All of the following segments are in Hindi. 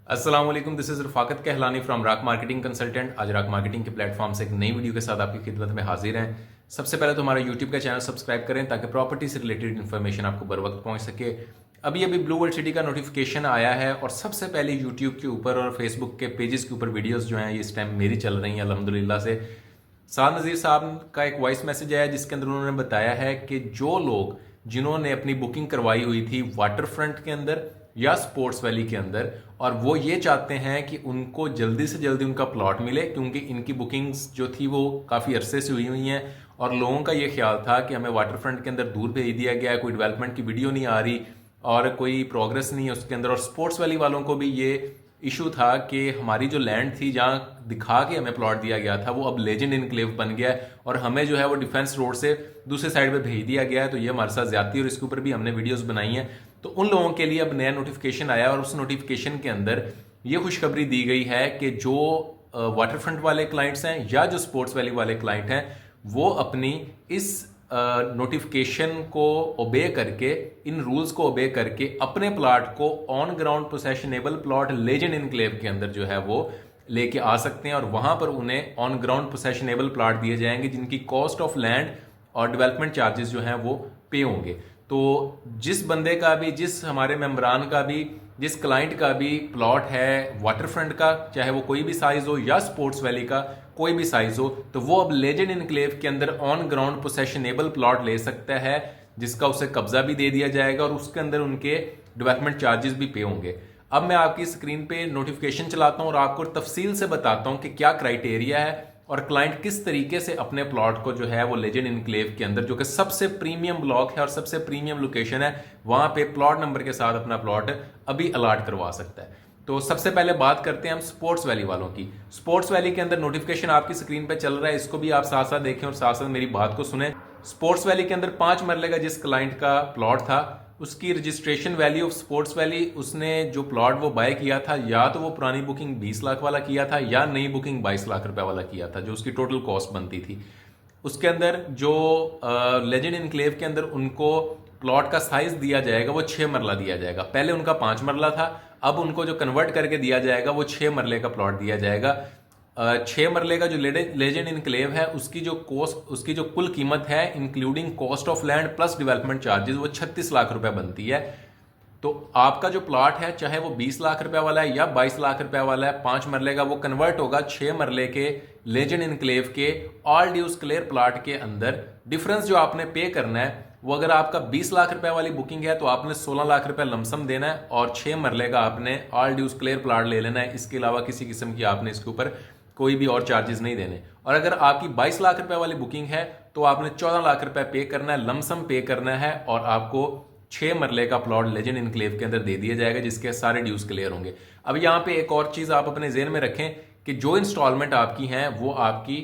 अस्सलाम वालेकुम, this is Rafaqat Kahlani from Raaq marketing consultant. आज राक मार्केटिंग के प्लेटफॉर्म से एक नई वीडियो के साथ आपकी खिदमत में हाजिर हैं। सबसे पहले तो हमारा यूट्यूब का चैनल सब्सक्राइब करें ताकि प्रॉपर्टी से रिलेटेड इन्फॉर्मेशन आपको बर वक्त पहुंच सके। अभी अभी ब्लू वर्ल्ड सिटी का नोटिफिकेशन आया है और सबसे पहले यूट्यूब के ऊपर और फेसबुक के पेजेस के ऊपर वीडियोस जो हैं ये इस टाइम मेरी चल रही हैं अल्हम्दुलिल्लाह से। साद नज़ीर साहब का एक वॉइस मैसेज आया जिसके अंदर उन्होंने बताया है कि जो लोग जिन्होंने अपनी बुकिंग करवाई हुई थी वाटर फ्रंट के अंदर या स्पोर्ट्स वैली के अंदर और वो ये चाहते हैं कि उनको जल्दी से जल्दी उनका प्लॉट मिले, क्योंकि इनकी बुकिंग्स जो थी वो काफ़ी अरसे से हुई हुई हैं और लोगों का ये ख्याल था कि हमें वाटर फ्रंट के अंदर दूर भेज दिया गया है, कोई डेवलपमेंट की वीडियो नहीं आ रही और कोई प्रोग्रेस नहीं है उसके अंदर। और स्पोर्ट्स वैली वालों को भी ये इशू था कि हमारी जो लैंड थी जहाँ दिखा के हमें प्लॉट दिया गया था वो अब लेजेंड इनक्लेव बन गया है और हमें जो है वो डिफेंस रोड से दूसरे साइड पे भेज दिया गया है। तो ये हमारे साथ ज्यादती और इसके ऊपर भी हमने वीडियोस बनाई हैं। तो उन लोगों के लिए अब नया नोटिफिकेशन आया और उस नोटिफिकेशन के अंदर ये खुशखबरी दी गई है कि जो वाटर फ्रंट वाले क्लाइंट्स हैं या जो स्पोर्ट्स वैली वाले क्लाइंट हैं वो अपनी इस नोटिफिकेशन को ओबे करके, इन रूल्स को ओबे करके अपने प्लॉट को on ground possessionable plot legend enclave के अंदर जो है वो लेके आ सकते हैं और वहां पर उन्हें ऑन ग्राउंड पोसेशनेबल प्लॉट दिए जाएंगे जिनकी कॉस्ट ऑफ लैंड और डेवलपमेंट चार्जेस जो हैं वो पे होंगे। तो जिस बंदे का भी, जिस हमारे मेम्बरान का भी, जिस क्लाइंट का भी प्लॉट है वाटर फ्रंट का, चाहे वो कोई भी साइज हो या स्पोर्ट्स वैली का कोई भी साइज हो, तो वो अब लेजेंड इनक्लेव के अंदर ऑन ग्राउंड पोसेशनेबल प्लॉट ले सकता है जिसका उसे कब्जा भी दे दिया जाएगा और उसके अंदर उनके डेवलपमेंट चार्जेस भी पे होंगे। अब मैं आपकी स्क्रीन पे नोटिफिकेशन चलाता हूं और आपको तफसील से बताता हूं कि क्या क्राइटेरिया है और क्लाइंट किस तरीके से अपने प्लॉट को जो है वो लेजेंड इनक्लेव के अंदर, जो कि सबसे प्रीमियम ब्लॉक है और सबसे प्रीमियम लोकेशन है, वहां पे प्लॉट नंबर के साथ अपना प्लॉट अभी अलाट करवा सकता है। तो सबसे पहले बात करते हैं हम स्पोर्ट्स वैली वालों की। स्पोर्ट्स वैली के अंदर नोटिफिकेशन आपकी स्क्रीन पे चल रहा है, इसको भी आप साथ साथ देखें और साथ साथ मेरी बात को सुने। स्पोर्ट्स वैली के अंदर 5 मरले का जिस क्लाइंट का प्लॉट था उसकी registration value of sports valley, उसने जो प्लॉट वो बाय किया था या तो वो पुरानी बुकिंग 20 लाख वाला किया था या नई बुकिंग 22 लाख रुपए वाला किया था जो उसकी टोटल कॉस्ट बनती थी। उसके अंदर जो लेजेंड इनक्लेव के अंदर उनको प्लॉट का साइज दिया जाएगा वो 6 मरला दिया जाएगा। पहले उनका 5 मरला था, अब उनको जो कन्वर्ट करके दिया जाएगा वो 6 मरले का प्लॉट दिया जाएगा। 6 मरले का जो लेजेंड इनक्लेव है उसकी जो कॉस्ट, उसकी जो कुल कीमत है including cost of land plus development charges वो 36 लाख रुपए बनती है। तो आपका जो प्लॉट है चाहे वो 20 लाख रुपए वाला है या 22 लाख रुपए वाला है, 5 मरले का, वो कन्वर्ट होगा 6 मरले के लेजेंड इनक्लेव के ऑल ड्यूज क्लियर प्लॉट के अंदर। डिफरेंस जो आपने पे करना है वो, अगर आपका 20 लाख रुपए वाली बुकिंग है तो आपने 16 लाख रुपए लमसम देना है और 6 मरले का आपने ऑल ड्यूज क्लियर प्लॉट ले लेना है। इसके अलावा किसी किस्म की आपने इसके ऊपर कोई भी और चार्जेस नहीं देने। और अगर आपकी 22 लाख रुपए वाली बुकिंग है तो आपने 14 लाख रुपए पे करना है, लमसम पे करना है और आपको 6 मरले का प्लॉट लेजेंड इनक्लेव के अंदर दे दिया जाएगा जिसके सारे ड्यूज क्लियर होंगे। अब यहाँ पे एक और चीज आप अपने जेहन में रखें कि जो इंस्टॉलमेंट आपकी हैं वो आपकी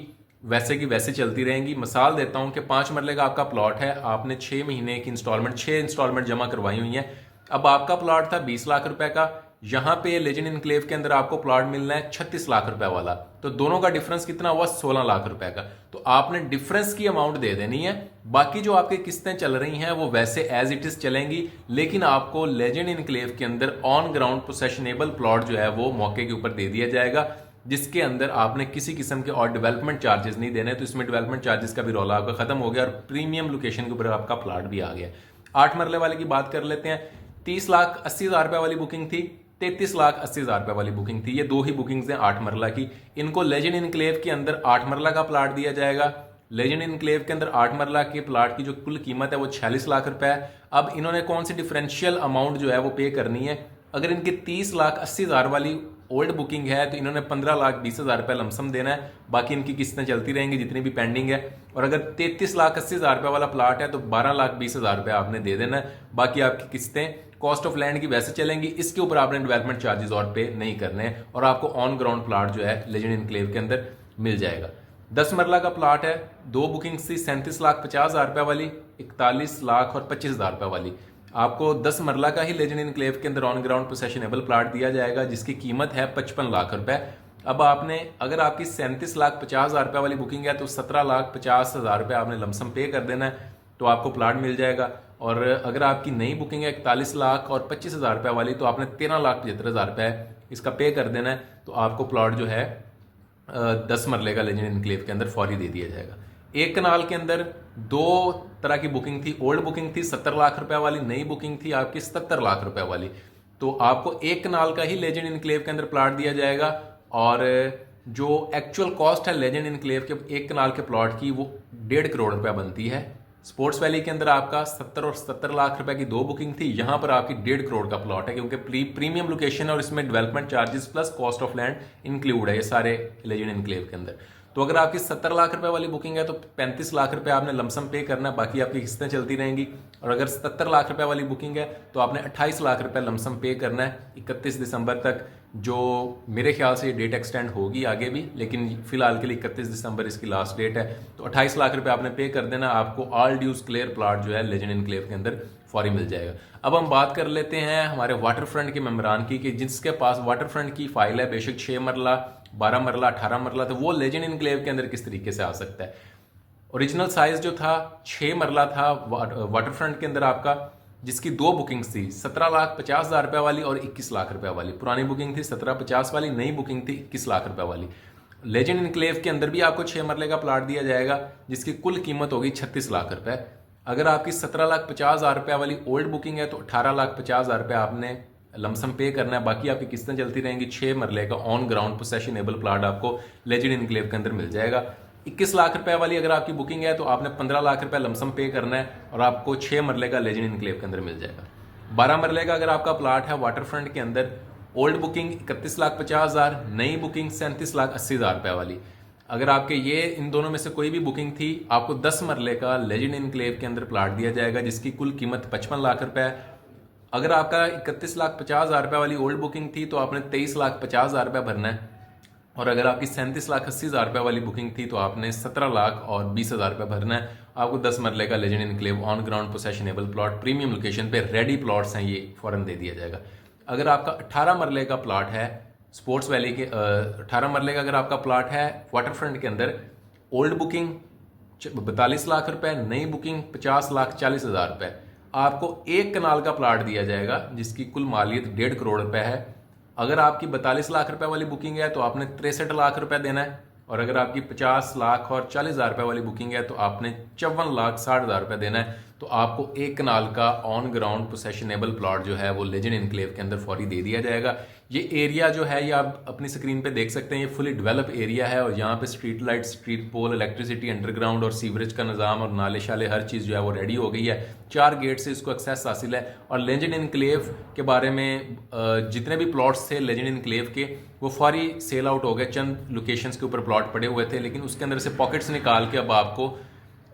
वैसे की वैसे चलती रहेंगी। मिसाल देता हूं कि 5 मरले का आपका प्लॉट है, आपने 6 महीने की इंस्टॉलमेंट, 6 इंस्टॉलमेंट जमा करवाई हुई है। अब आपका प्लॉट था 20 लाख रुपए का, यहां पे लेजेंड इनक्लेव के अंदर आपको प्लॉट मिलना है 36 लाख रुपए वाला, तो दोनों का डिफरेंस कितना हुआ? 16 लाख रुपए का। तो आपने डिफरेंस की अमाउंट दे देनी है, बाकी जो आपकी किस्तें चल रही हैं वो वैसे एज इट इज चलेंगी, लेकिन आपको लेजेंड इनक्लेव के अंदर ऑन ग्राउंड पोसेशनेबल प्लॉट जो है वो मौके के ऊपर दे दिया जाएगा जिसके अंदर आपने किसी किस्म के और डेवलपमेंट चार्जेस नहीं देने। तो इसमें डेवलपमेंट चार्जेस का भी रौला आपका खत्म हो गया और प्रीमियम लोकेशन के ऊपर आपका प्लॉट भी आ गया। 8 मरले वाले की बात कर लेते हैं। 30,80,000 रुपए वाली बुकिंग थी, 33,80,000 रुपए वाली बुकिंग थी। ये दो ही बुकिंग्स हैं 8 मरला की। इनको लेजेंड इनक्लेव के अंदर 8 मरला का प्लॉट दिया जाएगा। लेजेंड इनक्लेव के अंदर 8 मरला के प्लॉट की जो कुल कीमत है वो 46 लाख रुपए है। अब इन्होंने कौन सी डिफरेंशियल अमाउंट जो है वो पे करनी है? अगर इनकी 30,80,000 वाली ओल्ड बुकिंग है तो इन्होंने 15,20,000 रुपए लमसम देना है, बाकी इनकी किस्तें चलती रहेंगी जितनी भी पेंडिंग है। और अगर 33,80,000 रुपए वाला प्लॉट है तो 12,20,000 रुपए आपने दे देना है, बाकी आपकी किस्तें कॉस्ट ऑफ लैंड की वैसे चलेंगी। इसके ऊपर आपने डेवलपमेंट चार्जेस और पे नहीं करने हैं और आपको ऑन ग्राउंड प्लॉट जो है लेजेंड इनक्लेव के अंदर मिल जाएगा। 10 मरला का प्लॉट है, 2 बुकिंग्स थी, 37,50,000 रुपए वाली, 41 लाख और 25,000 रुपए वाली। आपको 10 मरला का ही लेजेंड इनक्लेव के अंदर ऑन ग्राउंड पोसेशनेबल प्लॉट दिया जाएगा जिसकी कीमत है 55 लाख रुपए। अब आपने, अगर आपकी 37,50,000 रुपए वाली बुकिंग है तो 17,50,000 रुपए आपने लमसम पे कर देना है। तो आपको प्लाट मिल जाएगा। और अगर आपकी नई बुकिंग है 41 लाख और 25,000 रुपये वाली, तो आपने 13,75,000 रुपये इसका पे कर देना है, तो आपको प्लॉट जो है 10 मरले का लेजेंड इनक्लेव के अंदर फौरी दे दिया जाएगा। एक कनाल के अंदर दो तरह की बुकिंग थी, ओल्ड बुकिंग थी 70 लाख रुपए वाली, नई बुकिंग थी आपकी 77 लाख रुपए वाली। तो आपको एक कनाल का ही लेजेंड इनक्लेव के अंदर प्लॉट दिया जाएगा, और जो एक्चुअल कॉस्ट है लेजेंड इनक्लेव के एक कनाल के प्लॉट की वो 1.5 करोड़ रुपया बनती है। स्पोर्ट्स वैली के अंदर आपका 70 और 70 लाख रुपए की दो बुकिंग थी, यहां पर आपकी 1.5 करोड़ का प्लॉट है, क्योंकि प्रीमियम लोकेशन है और इसमें development charges plus cost of land include है ये सारे लेजेंड इनक्लेव के अंदर। तो अगर आपकी 70 लाख रुपए वाली बुकिंग है तो 35 लाख रुपए आपने लमसम पे करना है, बाकी आपकी किस्तें चलती रहेंगी। और अगर 77 लाख रुपए वाली बुकिंग है तो आपने 28 लाख रुपए लमसम पे करना है 31 दिसंबर तक, जो मेरे ख्याल से ये डेट एक्सटेंड होगी आगे भी, लेकिन फिलहाल के लिए 31 दिसंबर इसकी लास्ट डेट है। तो 28 लाख रुपए आपने पे कर देना, आपको ऑल ड्यूज क्लियर प्लॉट जो है लेजेंड इनक्लेव के अंदर फौरी मिल जाएगा। अब हम बात कर लेते हैं हमारे वाटर फ्रंट के मेम्बरान की, कि जिसके पास वाटर फ्रंट की फाइल है, बेशक 6 मरला 12 मरला 18 मरला, तो वो लेजेंड इनक्लेव के अंदर किस तरीके से आ सकता है। ओरिजिनल साइज जो था 6 मरला था वाटर फ्रंट के अंदर आपका, जिसकी दो बुकिंग्स थी 17,50,000 रुपए वाली और 21 लाख रुपए वाली। पुरानी बुकिंग थी 1750 वाली, नई बुकिंग थी 21 लाख रुपए वाली। लेजेंड इनक्लेव के अंदर भी आपको 6 मरले का प्लाट दिया जाएगा, जिसकी कुल कीमत होगी 36 लाख रुपए। अगर आपकी 17,50,000 रुपए वाली ओल्ड बुकिंग है तो 18,50,000 रुपए आपने लमसम पे करना है, बाकी आपकी किस्तें चलती रहेंगी। 6 मरले का ऑन ग्राउंड पोसेशनेबल प्लाट आपको लेजेंड इनक्लेव के अंदर मिल जाएगा। 21 लाख रुपए वाली अगर आपकी बुकिंग है तो आपने 15 लाख रुपए लमसम पे करना है और आपको 6 मरले का लेजेंड इनक्लेव के अंदर मिल जाएगा। 12 मरले का अगर आपका प्लाट है वाटर फ्रंट के अंदर, ओल्ड बुकिंग 31,50,000, नई बुकिंग 37,80,000 रुपए वाली। अगर आपके ये इन दोनों में से कोई भी बुकिंग थी, आपको 10 मरले का लेजेंड इनक्लेव के अंदर प्लाट दिया जाएगा, जिसकी कुल कीमत 55 लाख रुपए है। अगर आपका 31,50,000 रुपए वाली ओल्ड बुकिंग थी तो आपने 23,50,000 रुपए भरना है, और अगर आपकी 37,80,000 रुपए वाली बुकिंग थी तो आपने 17,20,000 रुपए भरना है। आपको 10 मरले का legend enclave on ground possessionable plot premium location पे रेडी प्लॉट्स हैं, ये फौरन दे दिया जाएगा। अगर आपका 18 मरले का प्लॉट है स्पोर्ट्स वैली के 18 मरले का अगर आपका प्लॉट है वाटर फ्रंट के अंदर, ओल्ड बुकिंग 42 लाख रुपए, नई बुकिंग 50,40,000 रुपए, आपको एक कनाल का प्लॉट दिया जाएगा जिसकी कुल मालियत 1.5 करोड़ रुपए है। अगर आपकी 42 लाख रुपए वाली बुकिंग है तो आपने 63 लाख रुपए देना है, और अगर आपकी 50 लाख और 40,000 रुपए वाली बुकिंग है तो आपने 54,60,000 रुपए देना है। तो आपको एक कनाल का ऑन ग्राउंड पोसेशनेबल प्लॉट जो है वो लेजेंड इनक्लेव के अंदर फौरी दे दिया जाएगा। ये एरिया जो है ये आप अपनी स्क्रीन पे देख सकते हैं, ये फुली डेवलप एरिया है, और यहाँ पे street light, street pole, electricity, underground और सीवरेज का निज़ाम और नाले शाले हर चीज़ जो है वो रेडी हो गई है। 4 गेट से इसको एक्सेस हासिल है। और लेजेंड इनक्लेव के बारे में जितने भी प्लॉट्स थे लेजेंड इनक्लेव के, वो फौरी सेल आउट हो गए। चंद लोकेशंस के ऊपर प्लॉट पड़े हुए थे, लेकिन उसके अंदर से पॉकेट्स निकाल के अब आपको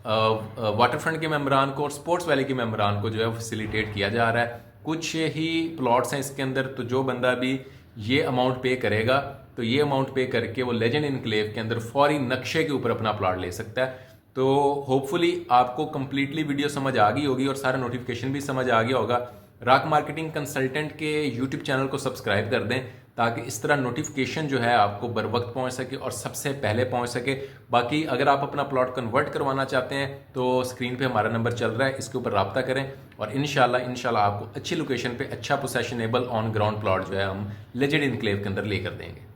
वाटर फ्रंट के मेम्बरान को और स्पोर्ट्स वैली के मेम्बरान को जो है फैसिलिटेट किया जा रहा है। कुछ ही प्लॉट्स हैं इसके अंदर, तो जो बंदा भी ये अमाउंट पे करेगा तो ये अमाउंट पे करके वो लेजेंड इनक्लेव के अंदर फौरी नक्शे के ऊपर अपना प्लॉट ले सकता है। तो होपफुली आपको कंप्लीटली वीडियो समझ आ गई होगी और सारा नोटिफिकेशन भी समझ आ गया होगा। रॉक मार्केटिंग कंसल्टेंट के यूट्यूब चैनल को सब्सक्राइब कर दें, ताकि इस तरह नोटिफिकेशन जो है आपको बर वक्त पहुँच सके और सबसे पहले पहुँच सके। बाकी अगर आप अपना प्लॉट कन्वर्ट करवाना चाहते हैं तो स्क्रीन पे हमारा नंबर चल रहा है, इसके ऊपर रब्ता करें, और इंशाल्लाह आपको अच्छी लोकेशन पे अच्छा पोसेशनेबल ऑन ग्राउंड प्लॉट जो है हम लेजेंड इनक्लेव के अंदर लेकर देंगे।